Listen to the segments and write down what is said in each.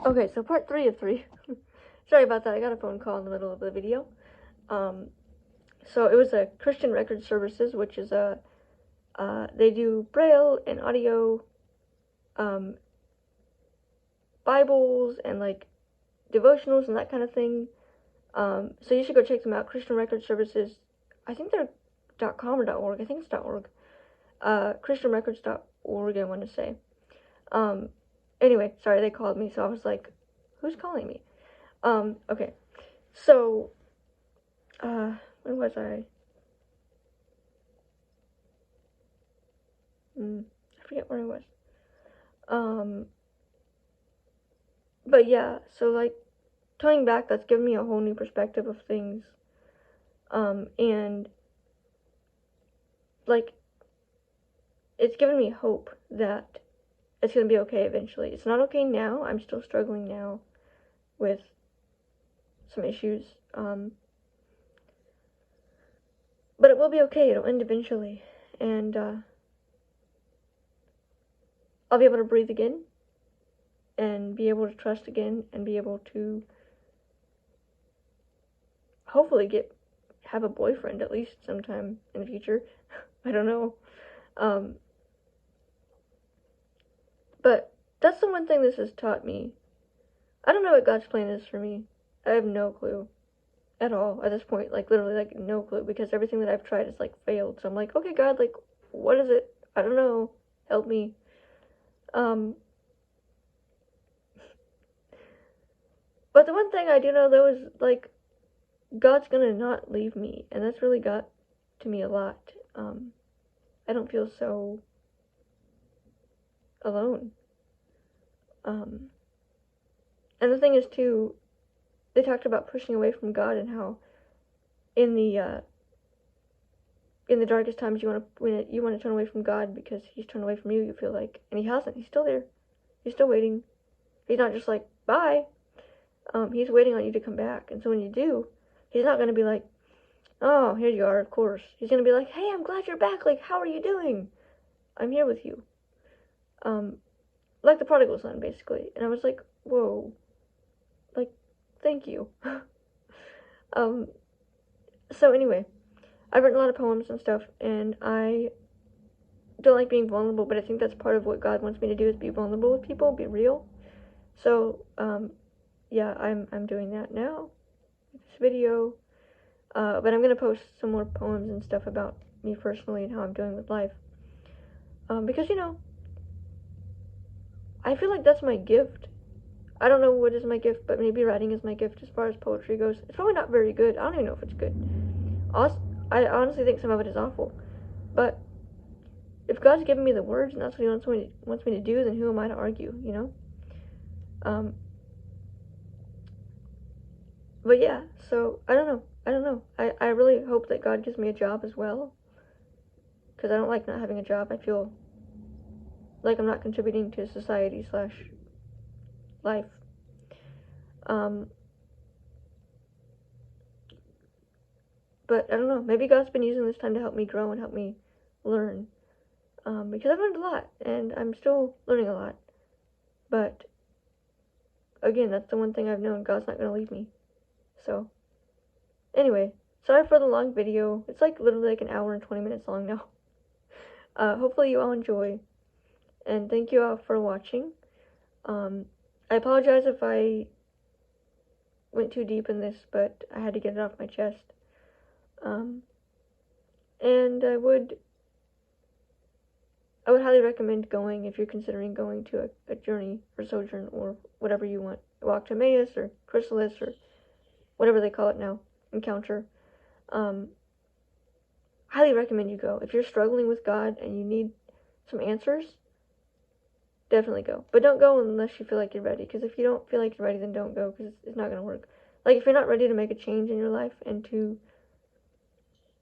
Okay, so part 3 of 3. Sorry about that, I got a phone call in the middle of the video. So it was a Christian Record Services, which is they do Braille and audio, Bibles and like devotionals and that kind of thing. So you should go check them out. Christian Record Services, I think they're .com or .org, I think it's .org. ChristianRecords.org, I want to say. Anyway, sorry, they called me, so I was like, who's calling me? Okay, so, where was I? I forget where I was. But yeah, so like, coming back, that's given me a whole new perspective of things, and, like, it's given me hope that it's gonna be okay eventually. It's not okay now, I'm still struggling now with some issues, but it will be okay, it'll end eventually, and, I'll be able to breathe again, and be able to trust again, and be able to hopefully have a boyfriend at least sometime in the future. I don't know. But that's the one thing this has taught me. I don't know what God's plan is for me. I have no clue at all at this point. Like, literally, like, no clue, because everything that I've tried has, like, failed. So I'm like, okay, God, like, what is it? I don't know. Help me. But the one thing I do know, though, is, like, God's gonna not leave me, and that's really got to me a lot. I don't feel so alone. And the thing is, too, they talked about pushing away from God and how in the darkest times you want to turn away from God because He's turned away from you. You feel like, and He hasn't. He's still there. He's still waiting. He's not just like bye. He's waiting on you to come back. And so when you do, He's not gonna be like, oh, here you are. Of course. He's gonna be like, hey, I'm glad you're back. Like, how are you doing? I'm here with you. Like the prodigal son, basically. And I was like, whoa. Like, thank you. So anyway, I've written a lot of poems and stuff, and I don't like being vulnerable, but I think that's part of what God wants me to do, is be vulnerable with people, be real. So, yeah, I'm doing that now, with this video, but I'm gonna post some more poems and stuff about me personally and how I'm doing with life, because, you know, I feel like that's my gift. I don't know what is my gift, but maybe writing is my gift as far as poetry goes. It's probably not very good. I don't even know if it's good. I honestly think some of it is awful. But if God's given me the words and that's what He wants me to do, then who am I to argue, you know? But yeah, so I don't know. I really hope that God gives me a job as well, because I don't like not having a job. I feel like I'm not contributing to society / life. But I don't know, maybe God's been using this time to help me grow and help me learn, because I've learned a lot, and I'm still learning a lot, but again, that's the one thing I've known, God's not going to leave me. So anyway, sorry for the long video. It's like literally like an hour and 20 minutes long now. Hopefully you all enjoy, and thank you all for watching. I apologize if I went too deep in this, but I had to get it off my chest. And I would highly recommend going, if you're considering going to a journey or sojourn or whatever you want, walk to Emmaus or chrysalis or whatever they call it now, encounter. Highly recommend you go. If you're struggling with God and you need some answers, definitely go. But don't go unless you feel like you're ready, because if you don't feel like you're ready, then don't go, because it's not going to work. Like, if you're not ready to make a change in your life and to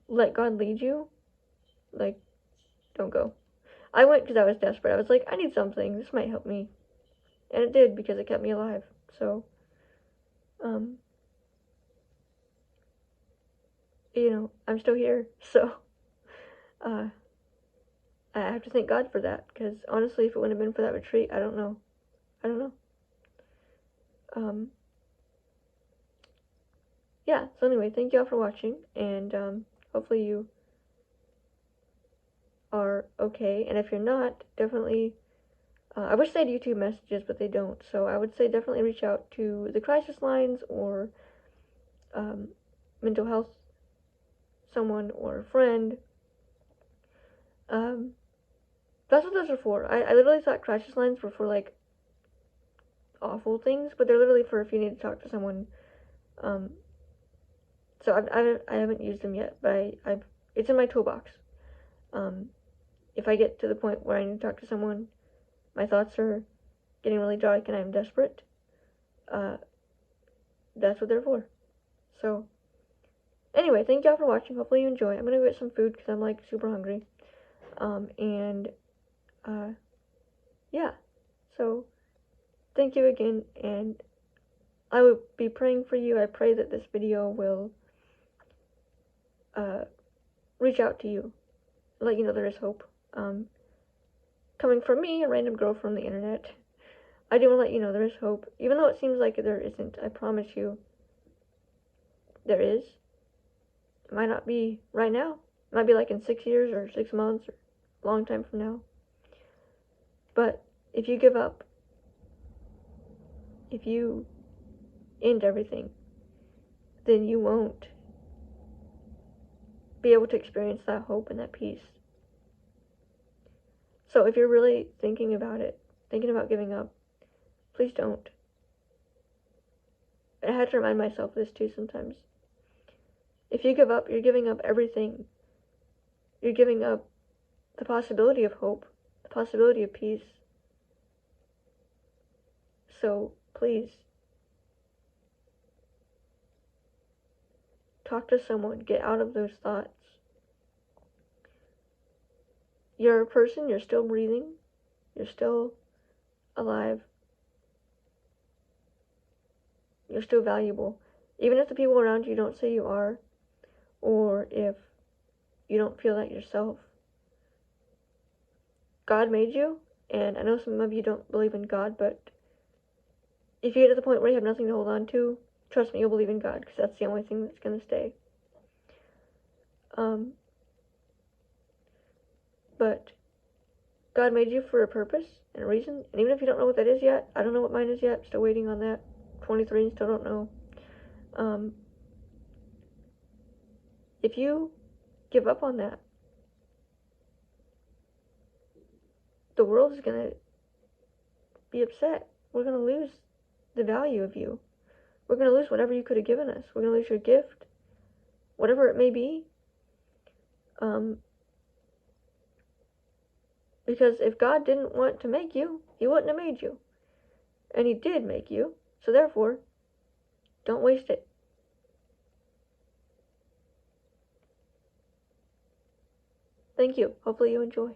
let God lead you, like, don't go. I went because I was desperate. I was like, I need something. This might help me. And it did, because it kept me alive. So, you know, I'm still here. So, I have to thank God for that, because honestly, if it wouldn't have been for that retreat, I don't know. Yeah, so anyway, thank you all for watching, and hopefully you are okay, and if you're not, definitely, I wish they had YouTube messages, but they don't, so I would say definitely reach out to the crisis lines, or mental health, someone, or a friend. That's what those are for. I literally thought crisis lines were for, like, awful things, but they're literally for if you need to talk to someone. So I haven't used them yet, but it's in my toolbox. If I get to the point where I need to talk to someone, my thoughts are getting really dark and I'm desperate, that's what they're for. So, anyway, thank y'all for watching. Hopefully you enjoy. I'm gonna go get some food because I'm, like, super hungry. Yeah. So, thank you again, and I will be praying for you. I pray that this video will reach out to you, let you know there is hope. Coming from me, a random girl from the internet, I do want to let you know there is hope. Even though it seems like there isn't, I promise you there is. It might not be right now. It might be like in 6 years or 6 months or a long time from now. But if you give up, if you end everything, then you won't be able to experience that hope and that peace. So if you're really thinking about it, thinking about giving up, please don't. I had to remind myself this too sometimes. If you give up, you're giving up everything. You're giving up the possibility of hope, the possibility of peace. So please, talk to someone. Get out of those thoughts. You're a person. You're still breathing. You're still alive. You're still valuable. Even if the people around you don't say you are, or if you don't feel that yourself. God made you, and I know some of you don't believe in God, but if you get to the point where you have nothing to hold on to, trust me, you'll believe in God, because that's the only thing that's going to stay. But God made you for a purpose and a reason, and even if you don't know what that is yet, I don't know what mine is yet, still waiting on that. 23 and still don't know. If you give up on that, the world is going to be upset. We're going to lose the value of you. We're going to lose whatever you could have given us. We're going to lose your gift, whatever it may be. Because if God didn't want to make you, he wouldn't have made you. And he did make you, so therefore, don't waste it. Thank you. Hopefully you enjoy.